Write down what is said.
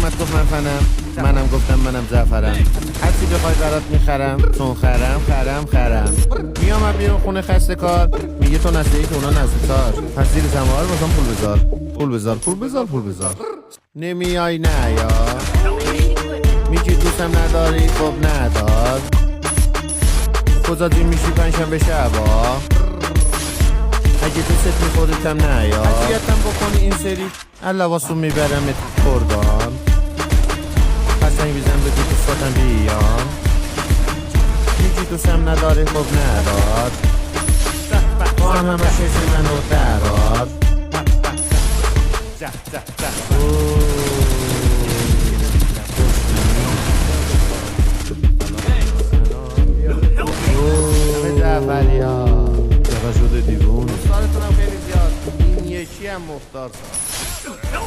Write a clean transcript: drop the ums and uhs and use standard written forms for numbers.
اومد گفت من فنم، منم گفتم منم جعفرم. هرچی بخوای برات میخرم، چون خرم. میام بیرون خونه خسته کار، میگه تو نزدیک که اونا نزدیکار. پس زیر زمار واسم پول بذار. نمیای نه یا میگی دوستم نداری، خب ندار. کجا میشی پنجشنبه شبا، اگه دوست میخودتم نه یا اذیتم بکنی این سری اللواسون میبرمت کردان. قشنگ بیزن به دوستاتم بیان، میگی دوستم نداره خب ندار. با همه شش منو درار. جعفری ها دقیقه شده دیوون. دوستانتونم خیلی زیاد، این یکی هم مختار ساز.